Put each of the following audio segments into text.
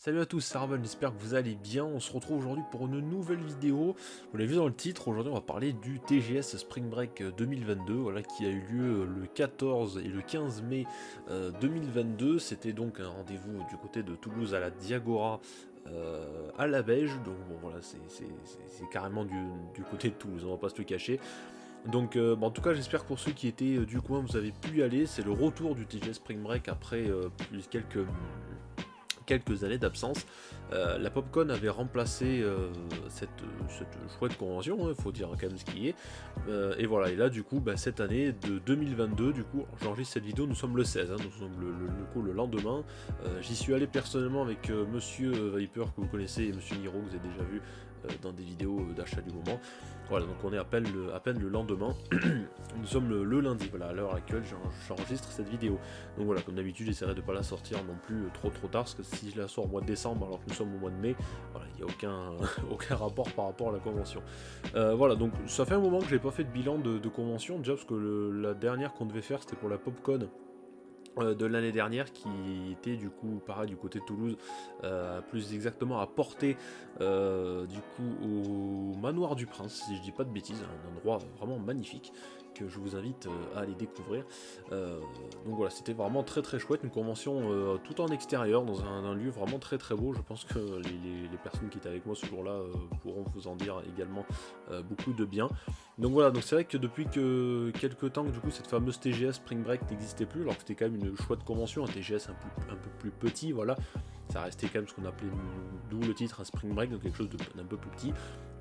Salut à tous, c'est Arban, j'espère que vous allez bien. On se retrouve aujourd'hui pour une nouvelle vidéo. Vous l'avez vu dans le titre, aujourd'hui on va parler du TGS Spring Break 2022, voilà, qui a eu lieu le 14 et le 15 mai 2022. C'était donc un rendez-vous du côté de Toulouse à la Diagora à la Beige. Donc bon voilà, c'est carrément du côté de Toulouse, on va pas se le cacher. Donc en tout cas j'espère que pour ceux qui étaient du coin vous avez pu y aller. C'est le retour du TGS Spring Break après quelques années d'absence. La Popcon avait remplacé cette chouette convention, il faut dire quand même ce qui est. Et voilà, et là du coup, cette année de 2022, du coup, j'enregistre cette vidéo, nous sommes le 16, nous sommes le lendemain. J'y suis allé personnellement avec Monsieur Viper que vous connaissez et Monsieur Niro que vous avez déjà vu dans des vidéos d'achat du moment. Voilà, donc on est à peine le lendemain. Nous sommes le lundi, voilà, à l'heure actuelle j'enregistre cette vidéo. Donc voilà, comme d'habitude, j'essaierai de ne pas la sortir non plus trop tard, parce que si je la sors au mois de décembre alors que nous sommes au mois de mai, voilà, il n'y a aucun rapport par rapport à la convention. Voilà, donc ça fait un moment que j'ai pas fait de bilan de convention, déjà parce que la dernière qu'on devait faire c'était pour la Popcon de l'année dernière, qui était du coup pareil du côté de Toulouse, plus exactement à Portée, du coup au Manoir du Prince, si je dis pas de bêtises, un endroit vraiment magnifique que je vous invite à aller découvrir. Donc voilà, c'était vraiment très chouette, une convention tout en extérieur, dans un lieu vraiment très beau. Je pense que les personnes qui étaient avec moi ce jour-là pourront vous en dire également beaucoup de bien. Donc voilà, donc c'est vrai que depuis que quelques temps que du coup cette fameuse TGS Spring Break n'existait plus, alors que c'était quand même une chouette convention, un TGS un peu plus petit, voilà, ça restait quand même ce qu'on appelait, d'où le titre, un Spring Break, donc quelque chose d'un peu plus petit,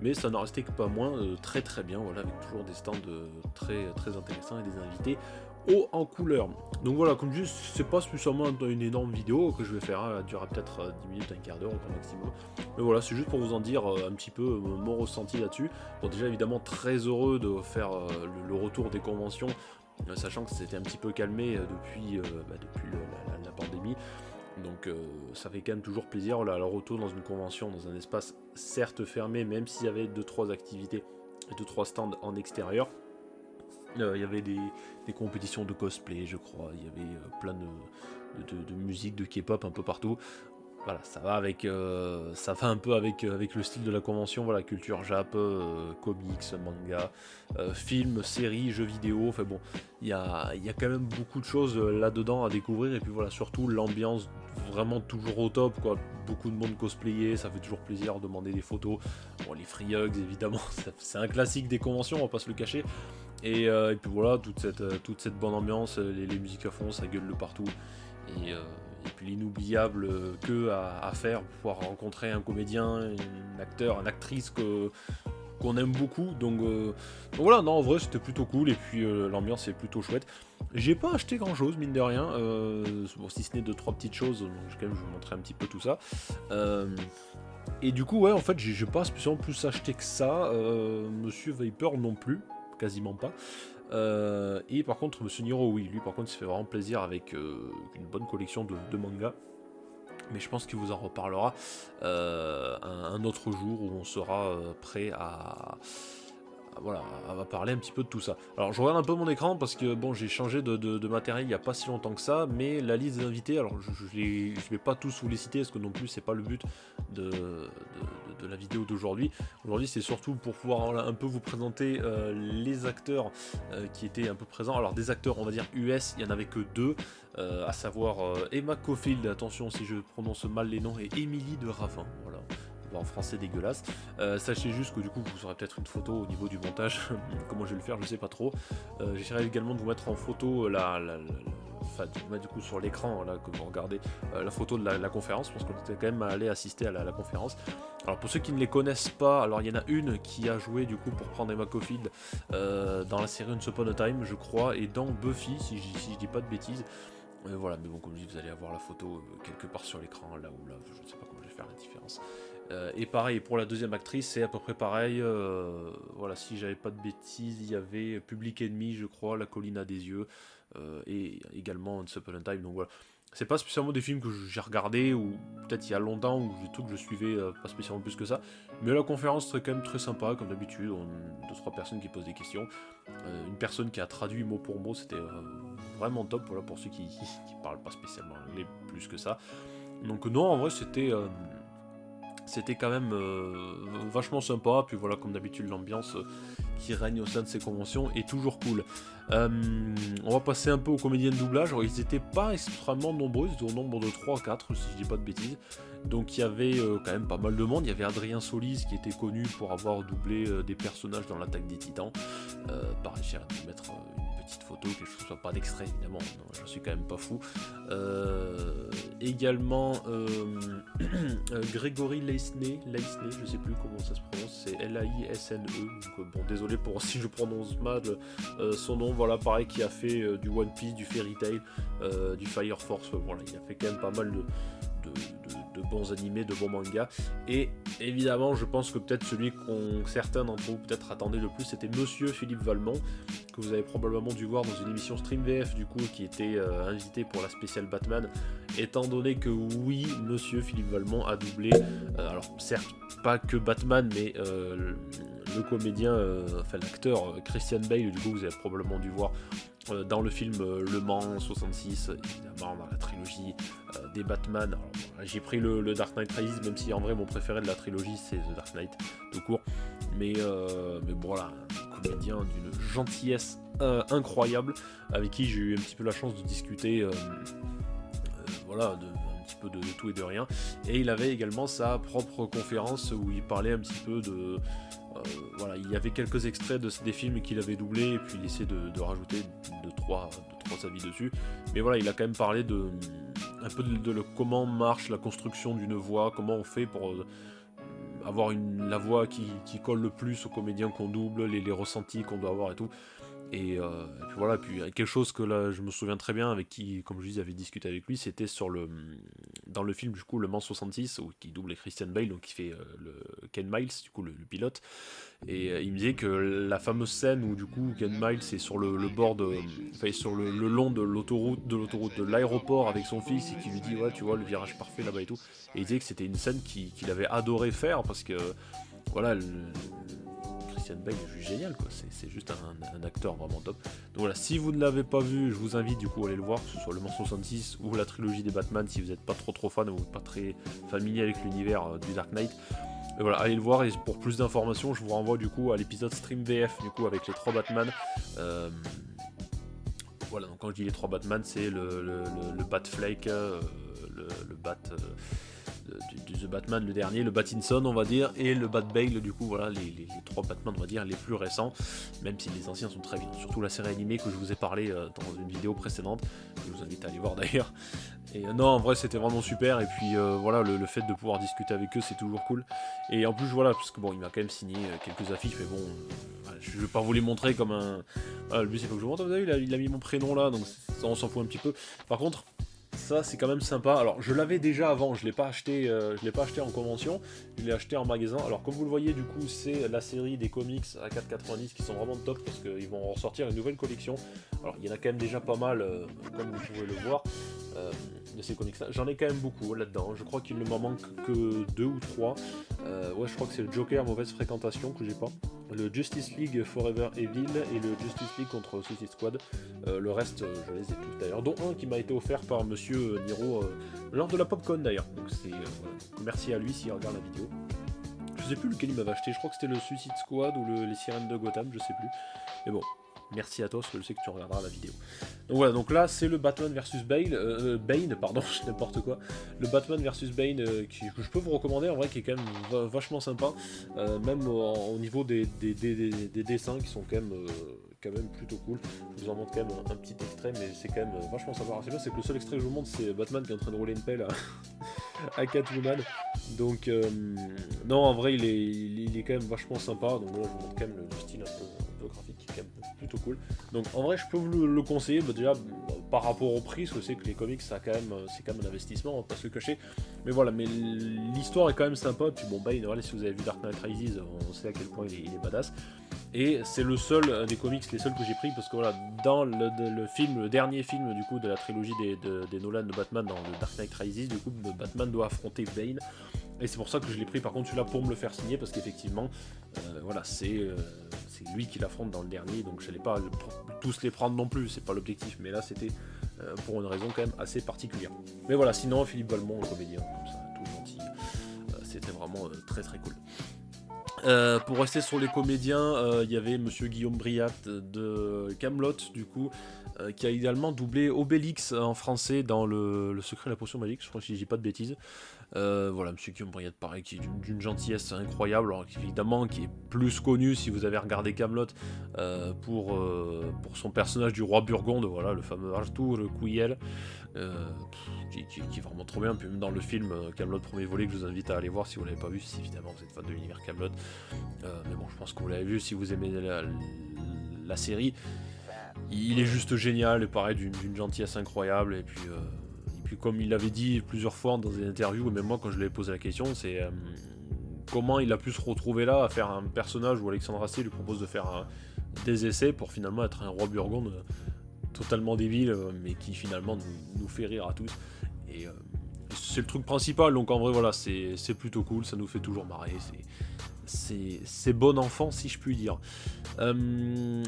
mais ça n'en restait que pas moins très bien, voilà, avec toujours des stands très intéressants et des invités haut en couleur. Donc voilà, comme je dis, c'est pas spécialement une énorme vidéo que je vais faire, elle durera peut-être 10 minutes, un quart d'heure au grand maximum. Mais voilà, c'est juste pour vous en dire un petit peu mon ressenti là-dessus. Bon, déjà évidemment très heureux de faire le retour des conventions, sachant que c'était un petit peu calmé depuis la pandémie. Donc ça fait quand même toujours plaisir, voilà, le retour dans une convention, dans un espace certes fermé, même s'il y avait 2-3 activités, 2-3 stands en extérieur. Il y avait des compétitions de cosplay, je crois, il y avait plein de musique, de K-pop un peu partout. Voilà, ça va un peu avec le style de la convention, voilà, culture Jap, comics, manga, films, séries, jeux vidéo, enfin bon, il y a quand même beaucoup de choses là-dedans à découvrir, et puis voilà, surtout l'ambiance vraiment toujours au top, quoi, beaucoup de monde cosplayé, ça fait toujours plaisir de demander des photos, bon, les free hugs, évidemment, c'est un classique des conventions, on va pas se le cacher, et puis voilà, toute cette bonne ambiance, les musiques à fond, ça gueule de partout, et puis l'inoubliable à faire pour pouvoir rencontrer un comédien, un acteur, une actrice qu'on aime beaucoup. Donc voilà, non, en vrai c'était plutôt cool, et puis l'ambiance est plutôt chouette. J'ai pas acheté grand chose, mine de rien, bon, si ce n'est 2-3 petites choses, donc quand même je vais vous montrer un petit peu tout ça. Et du coup, ouais, en fait, j'ai pas spécialement plus acheté que ça. Monsieur Viper non plus, quasiment pas. Et par contre, Monsieur Niro, oui, lui par contre, il se fait vraiment plaisir avec une bonne collection de mangas. Mais je pense qu'il vous en reparlera un autre jour où on sera prêt voilà, on va parler un petit peu de tout ça. Alors je regarde un peu mon écran parce que bon, j'ai changé de matériel il n'y a pas si longtemps que ça, mais la liste des invités, alors je vais pas tous vous les citer parce que non plus c'est pas le but de la vidéo d'aujourd'hui. Aujourd'hui c'est surtout pour pouvoir voilà, un peu vous présenter les acteurs qui étaient un peu présents. Alors des acteurs on va dire US, il y en avait que deux, à savoir Emma Caulfield, attention si je prononce mal les noms, et Émilie de Ravin, voilà, en français dégueulasse. Sachez juste que du coup vous aurez peut-être une photo au niveau du montage. Comment je vais le faire, je sais pas trop. J'essaierai également de vous mettre en photo enfin, de vous mettre du coup sur l'écran là, que vous regardez la photo de la conférence, parce qu'on était quand même allé assister à la conférence. Alors pour ceux qui ne les connaissent pas, alors il y en a une qui a joué du coup pour prendre Emma Caulfield dans la série Once Upon a Time, je crois, et dans Buffy, si je dis pas de bêtises. Voilà, mais bon, comme je dis, vous allez avoir la photo quelque part sur l'écran, là ou là, je ne sais pas comment je vais faire la différence. Et pareil, pour la deuxième actrice, c'est à peu près pareil. Voilà, si j'avais pas de bêtises, il y avait Public Enemy, je crois, La colline à des yeux, et également Once Upon a Time. Donc voilà, c'est pas spécialement des films que j'ai regardés, ou peut-être il y a longtemps, ou des trucs que je suivais pas spécialement plus que ça. Mais la conférence serait quand même très sympa, comme d'habitude. On a 2-3 personnes qui posent des questions. Une personne qui a traduit mot pour mot, c'était vraiment top, voilà, pour ceux qui parlent pas spécialement anglais plus que ça. Donc non, en vrai, c'était quand même vachement sympa. Puis voilà, comme d'habitude, l'ambiance qui règne au sein de ces conventions est toujours cool. On va passer un peu aux comédiens de doublage. Alors, ils n'étaient pas extrêmement nombreux, ils étaient au nombre de 3 à 4, si je dis pas de bêtises. Donc il y avait quand même pas mal de monde. Il y avait Adrien Solis qui était connu pour avoir doublé des personnages dans l'Attaque des Titans. Pareil, j'ai de mettre une petite photo, quelque chose, soit pas d'extrait évidemment, je suis quand même pas fou. Également Grégory Leisner, je sais plus comment ça se prononce, c'est Laisne. Donc, bon, désolé pour si je prononce mal son nom, voilà, pareil, qui a fait du One Piece, du Fairy Tail, du Fire Force, voilà, il a fait quand même pas mal de bons animés, de bons mangas. Et évidemment, je pense que peut-être celui qu'on certains d'entre vous peut-être attendaient le plus, c'était Monsieur Philippe Valmont, que vous avez probablement dû voir dans une émission Stream VF du coup, qui était invité pour la spéciale Batman, étant donné que oui, Monsieur Philippe Valmont a doublé, alors certes pas que Batman, mais le comédien, enfin l'acteur Christian Bale, du coup vous avez probablement dû voir dans le film Le Mans 66, évidemment dans la trilogie des Batman. Alors, bon, j'ai pris le Dark Knight Rises, même si en vrai mon préféré de la trilogie c'est The Dark Knight tout court, mais bon, voilà, un comédien d'une gentillesse incroyable, avec qui j'ai eu un petit peu la chance de discuter voilà, un petit peu de tout et de rien. Et il avait également sa propre conférence où il parlait un petit peu de voilà, il y avait quelques extraits des films qu'il avait doublés, et puis il essaie de rajouter trois avis dessus. Mais voilà, il a quand même parlé un peu de comment marche la construction d'une voix, comment on fait pour avoir la voix qui colle le plus aux comédiens qu'on double, les ressentis qu'on doit avoir et tout. Et puis voilà, puis quelque chose que là je me souviens très bien, avec qui, comme je disais, j'avais discuté avec lui, c'était dans le film du coup Le Mans 66, où qui double Christian Bale, donc qui fait le Ken Miles, du coup le pilote. Et il me disait que la fameuse scène où du coup Ken Miles est sur le bord sur le long de l'autoroute de l'aéroport avec son fils, et qui lui dit ouais, tu vois le virage parfait là-bas et tout. Et il disait que c'était une scène qu'il avait adoré faire, parce que voilà, Christian Bale est juste génial, quoi. C'est juste un acteur vraiment top. Donc voilà, si vous ne l'avez pas vu, je vous invite du coup à aller le voir, que ce soit Le Mans 66 ou la trilogie des Batman, si vous n'êtes pas trop fan ou pas très familier avec l'univers du Dark Knight. Et voilà, allez le voir, et pour plus d'informations, je vous renvoie du coup à l'épisode Stream VF du coup avec les 3 Batman. Voilà, donc quand je dis les 3 Batman, c'est le Batflake, le Bat... du The Batman, le dernier, le Batinson on va dire, et le Batbale, du coup voilà les 3 Batman on va dire les plus récents, même si les anciens sont très bien, surtout la série animée que je vous ai parlé dans une vidéo précédente, je vous invite à aller voir d'ailleurs. Et non, en vrai c'était vraiment super, et puis voilà, le fait de pouvoir discuter avec eux c'est toujours cool. Et en plus voilà, parce que bon, il m'a quand même signé quelques affiches, mais bon, je vais pas vous les montrer comme un... le but c'est pas que je vous montre, vous avez vu, il a mis mon prénom là, donc ça on s'en fout un petit peu. Par contre, ça c'est quand même sympa. Alors je l'avais déjà avant, je l'ai pas acheté en convention, je l'ai acheté en magasin. Alors comme vous le voyez, du coup c'est la série des comics à 4,90 qui sont vraiment top, parce qu'ils vont ressortir une nouvelle collection. Alors il y en a quand même déjà pas mal, comme vous pouvez le voir, de ces comics là. J'en ai quand même beaucoup là-dedans, je crois qu'il ne m'en manque que 2 ou 3. Ouais, je crois que c'est le Joker Mauvaise Fréquentation que j'ai pas, le Justice League Forever Evil et le Justice League contre Suicide Squad. Le reste, je les ai tous d'ailleurs, dont un qui m'a été offert par Monsieur Niro lors de la Popcon d'ailleurs. Donc c'est voilà. Merci à lui s'il regarde la vidéo. Je sais plus lequel il m'avait acheté, je crois que c'était le Suicide Squad ou les Sirènes de Gotham, je sais plus. Mais bon, merci à toi, parce que je sais que tu regarderas la vidéo. Donc voilà, donc là c'est le Batman vs Bane, pardon, n'importe quoi. Le Batman vs Bane que je peux vous recommander en vrai, qui est quand même vachement sympa, même au niveau des dessins qui sont quand même plutôt cool. Je vous en montre quand même un petit extrait, mais c'est quand même vachement sympa. Alors, c'est bien, c'est que le seul extrait que je vous montre, c'est Batman qui est en train de rouler une pelle à Catwoman. Donc non, en vrai il est quand même vachement sympa. Donc là je vous montre quand même le style un peu graphique qui est quand même plutôt cool. Donc en vrai je peux vous le conseiller, déjà par rapport au prix, parce que c'est que les comics c'est quand même un investissement, on va pas se le cacher. Mais voilà, mais l'histoire est quand même sympa. Et puis bon, Bane, voilà, si vous avez vu Dark Knight Rises, on sait à quel point il est badass. Et c'est le seul des comics, les seuls que j'ai pris, parce que voilà, dans le dernier film du coup de la trilogie des Nolan de Batman, dans le Dark Knight Rises, du coup Batman doit affronter Bane. Et c'est pour ça que je l'ai pris par contre celui-là pour me le faire signer, parce qu'effectivement, voilà, c'est lui qui l'affronte dans le dernier, donc je n'allais pas tous les prendre non plus, c'est pas l'objectif, mais là c'était pour une raison quand même assez particulière. Mais voilà, sinon Philippe Valmont, le comédien, comme ça, tout gentil, c'était vraiment très très cool. Pour rester sur les comédiens, il y avait monsieur Guillaume Briat de Kaamelott, du coup, qui a également doublé Obélix en français dans le Secret de la Potion Magique, je crois que je dis pas de bêtises. Voilà, monsieur Guillaume Briat, pareil, qui est d'une gentillesse incroyable, alors évidemment qui est plus connu si vous avez regardé Kaamelott pour son personnage du roi Burgonde, voilà, le fameux Arthur Cuyel, qui est vraiment trop bien. Puis même dans le film Kaamelott premier volet, que je vous invite à aller voir si vous l'avez pas vu, si évidemment vous êtes fan de l'univers Kaamelott, mais bon, je pense que vous l'avez vu si vous aimez la série. Il est juste génial, et pareil, d'une gentillesse incroyable, et puis comme il l'avait dit plusieurs fois dans des interviews, et même moi quand je lui ai posé la question, c'est comment il a pu se retrouver là à faire un personnage où Alexandre Astier lui propose de faire des essais pour finalement être un roi Burgonde totalement débile, mais qui finalement nous fait rire à tous. Et c'est le truc principal, donc en vrai voilà, c'est plutôt cool, ça nous fait toujours marrer, c'est bon enfant si je puis dire.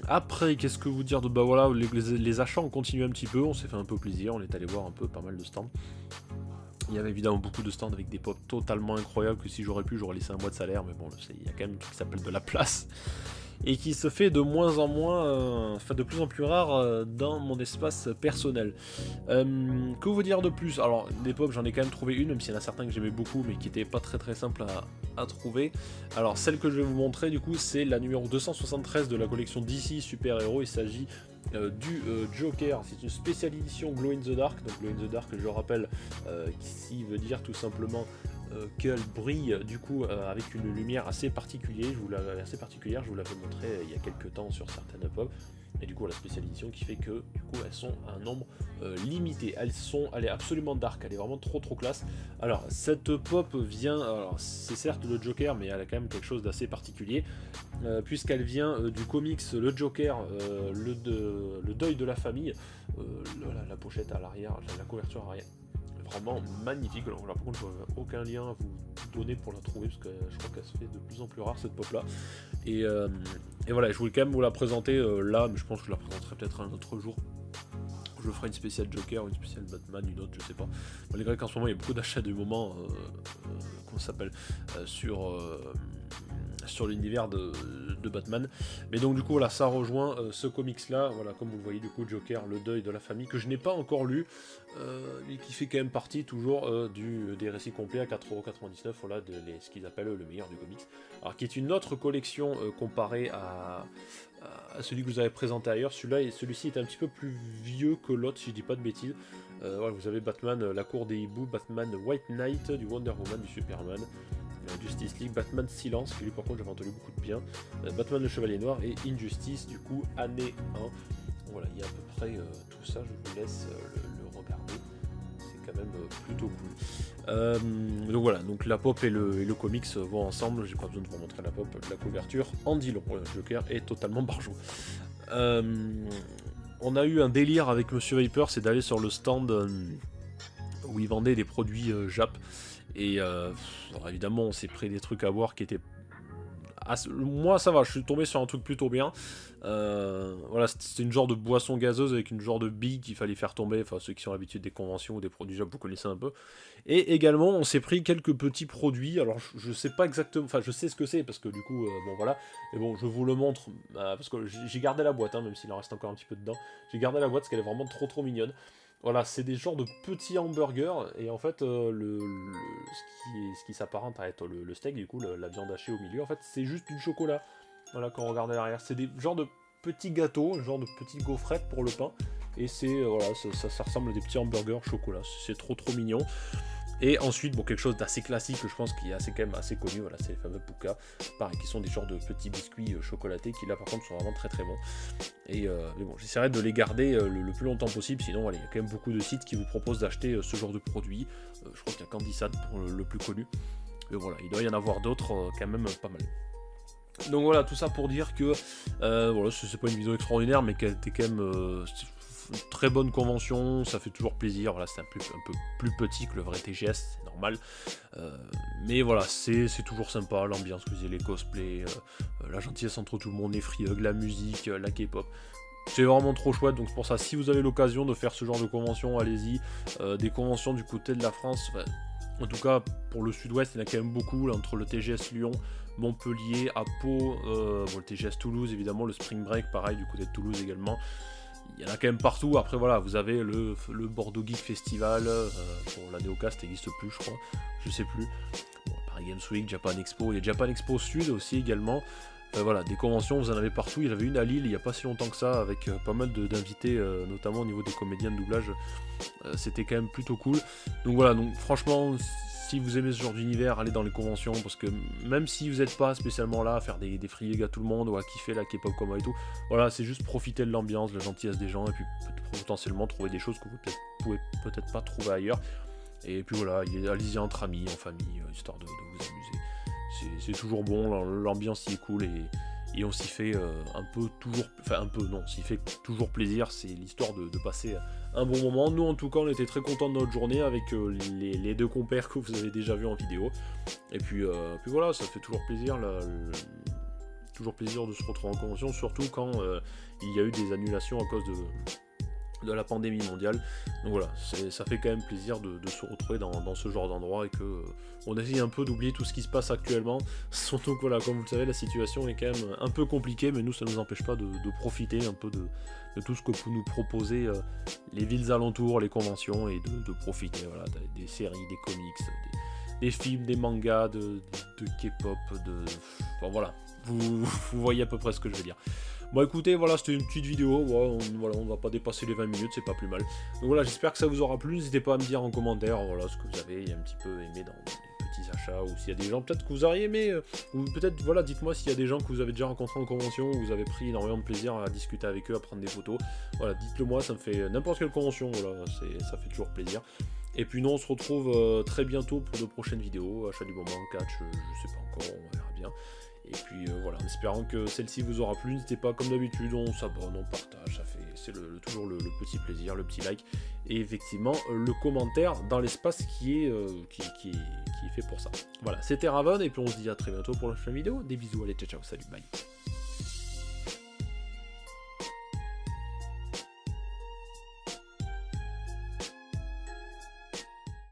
Après, qu'est-ce que vous dire de... Bah voilà, les achats ont continué un petit peu, on s'est fait un peu plaisir, on est allé voir un peu pas mal de stands. Il y avait évidemment beaucoup de stands avec des pop totalement incroyables que si j'aurais pu, j'aurais laissé un mois de salaire, mais bon, il y a quand même un truc qui s'appelle de la place et qui se fait de moins en moins, de plus en plus rare dans mon espace personnel. Que vous dire de plus? Alors, des pop, j'en ai quand même trouvé une, même s'il y en a certains que j'aimais beaucoup, mais qui n'étaient pas très très simples à trouver. Alors, celle que je vais vous montrer, du coup, c'est la numéro 273 de la collection DC Super Héros. Il s'agit du Joker. C'est une spéciale édition Glow in the Dark. Donc, Glow in the Dark, je rappelle, qui ici veut dire tout simplement qu'elle brille du coup avec une lumière assez particulière. Je vous l'avais montré il y a quelques temps sur certaines pop, et du coup la spéciale édition qui fait que du coup elles sont un nombre limité, elle est absolument dark, elle est vraiment trop classe. Alors cette pop vient, alors c'est certes le Joker, mais elle a quand même quelque chose d'assez particulier, puisqu'elle vient du comics Le Joker, le deuil de la famille, la pochette à l'arrière, la couverture à l'arrière, vraiment magnifique. Alors par contre je n'aurai aucun lien à vous donner pour la trouver, parce que je crois qu'elle se fait de plus en plus rare cette pop là, et voilà, je voulais quand même vous la présenter là, mais je pense que je la présenterai peut-être un autre jour. Je ferai une spéciale Joker, une spéciale Batman, une autre, je sais pas, malgré qu'en ce moment il y a beaucoup d'achats du moment comment ça s'appelle sur l'univers de Batman. Mais donc du coup voilà, ça rejoint ce comics là, voilà, comme vous le voyez, du coup Joker, le deuil de la famille, que je n'ai pas encore lu, et qui fait quand même partie toujours des récits complets à 4,99€, voilà, ce qu'ils appellent le meilleur du comics, alors qui est une autre collection comparée à celui que vous avez présenté ailleurs. Celui-ci est un petit peu plus vieux que l'autre, si je dis pas de bêtises. Voilà, vous avez Batman, la cour des hiboux, Batman White Knight, du Wonder Woman, du Superman, Justice League, Batman Silence, qui lui par contre j'avais entendu beaucoup de bien, Batman le Chevalier Noir, et Injustice, du coup année 1. Voilà, il y a à peu près tout ça, je vous laisse le regarder, c'est quand même plutôt cool. Donc voilà, donc la pop et le comics vont ensemble, j'ai pas besoin de vous montrer la pop, la couverture en dit long, le Joker est totalement barjot. On a eu un délire avec Monsieur Viper, c'est d'aller sur le stand où il vendait des produits Jap. Et alors évidemment on s'est pris des trucs à boire qui étaient moi ça va, je suis tombé sur un truc plutôt bien. Voilà, c'était une genre de boisson gazeuse avec une genre de bille qu'il fallait faire tomber, enfin ceux qui sont habitués des conventions ou des produits Jap, vous connaissez un peu. Et également on s'est pris quelques petits produits, alors je sais pas exactement, enfin je sais ce que c'est parce que du coup bon voilà, mais bon je vous le montre parce que j'ai gardé la boîte, même s'il en reste encore un petit peu dedans, j'ai gardé la boîte parce qu'elle est vraiment trop mignonne. Voilà, c'est des genres de petits hamburgers, et en fait, ce qui s'apparente à être le steak, du coup, la viande hachée au milieu, en fait, c'est juste du chocolat. Voilà, quand on regarde à l'arrière, c'est des genres de petits gâteaux, genre de petites gaufrettes pour le pain, et c'est, voilà, ça ressemble à des petits hamburgers chocolat, c'est trop mignon. Et ensuite, bon, quelque chose d'assez classique, je pense, qui est quand même assez connu, voilà, c'est les fameux Pouka, pareil, qui sont des genres de petits biscuits chocolatés, qui là par contre sont vraiment très bons. Et mais bon, j'essaierai de les garder le plus longtemps possible, sinon voilà, il y a quand même beaucoup de sites qui vous proposent d'acheter ce genre de produits. Je crois qu'il y a Candysat pour le plus connu. Et voilà, il doit y en avoir d'autres quand même pas mal. Donc voilà, tout ça pour dire que voilà, c'est pas une vidéo extraordinaire, mais qu'elle était quand même très bonne convention, ça fait toujours plaisir. Voilà, c'est un peu plus petit que le vrai TGS, c'est normal. Mais voilà, c'est toujours sympa, l'ambiance, que vous ayez les cosplays, la gentillesse entre tout le monde, les free hugs, la musique, la K-pop. C'est vraiment trop chouette, donc c'est pour ça, si vous avez l'occasion de faire ce genre de convention, allez-y. Des conventions du côté de la France, en tout cas pour le sud-ouest, il y en a quand même beaucoup, là, entre le TGS Lyon, Montpellier, à Pau, le TGS Toulouse évidemment, le Spring Break pareil du côté de Toulouse également. Il y en a quand même partout. Après voilà, vous avez le Bordeaux Geek Festival, pour la Neocast n'existe plus je crois, je sais plus. Bon, Paris Games Week, Japan Expo, il y a Japan Expo Sud aussi également. Voilà, des conventions, vous en avez partout. Il y en avait une à Lille il n'y a pas si longtemps que ça, avec pas mal d'invités, notamment au niveau des comédiens de doublage. C'était quand même plutôt cool. Donc voilà, donc franchement, si vous aimez ce genre d'univers, allez dans les conventions, parce que même si vous n'êtes pas spécialement là à faire des free hugs à tout le monde, ou à kiffer la K-pop comme moi et tout, voilà, c'est juste profiter de l'ambiance, de la gentillesse des gens, et puis potentiellement trouver des choses que vous pouvez peut-être pas trouver ailleurs. Et puis voilà, allez-y entre amis, en famille, histoire de vous amuser. C'est toujours bon, l'ambiance y est cool, et on s'y fait on s'y fait toujours plaisir. C'est l'histoire de passer un bon moment. Nous en tout cas, on était très contents de notre journée avec les deux compères que vous avez déjà vus en vidéo. Et puis voilà, ça fait toujours plaisir, toujours plaisir de se retrouver en convention, surtout quand il y a eu des annulations à cause de la pandémie mondiale. Donc voilà, ça fait quand même plaisir de se retrouver dans ce genre d'endroit, et que on essaye un peu d'oublier tout ce qui se passe actuellement. Surtout que voilà, comme vous le savez, la situation est quand même un peu compliquée, mais nous ça ne nous empêche pas de profiter un peu de tout ce que peut nous proposer les villes alentours, les conventions, et de profiter voilà, des séries, des comics, des films, des mangas, de K-pop, enfin voilà, vous voyez à peu près ce que je veux dire. Bon écoutez, voilà, c'était une petite vidéo, on va pas dépasser les 20 minutes, c'est pas plus mal. Donc voilà, j'espère que ça vous aura plu, n'hésitez pas à me dire en commentaire, voilà, ce que vous avez un petit peu aimé dans les petits achats, ou s'il y a des gens peut-être que vous auriez aimé, ou peut-être, voilà, dites-moi s'il y a des gens que vous avez déjà rencontrés en convention, où vous avez pris énormément de plaisir à discuter avec eux, à prendre des photos. Voilà, dites-le moi, ça me fait n'importe quelle convention, voilà, ça fait toujours plaisir. Et puis nous on se retrouve très bientôt pour de prochaines vidéos, achat du moment, catch, je sais pas encore, on verra bien. Et puis voilà, en espérant que celle-ci vous aura plu, n'hésitez pas, comme d'habitude, on s'abonne, on partage, c'est toujours le petit plaisir, le petit like, et effectivement le commentaire dans l'espace qui est fait pour ça. Voilà, c'était Raven, et puis on se dit à très bientôt pour la prochaine vidéo. Des bisous, allez, ciao, ciao, salut, bye.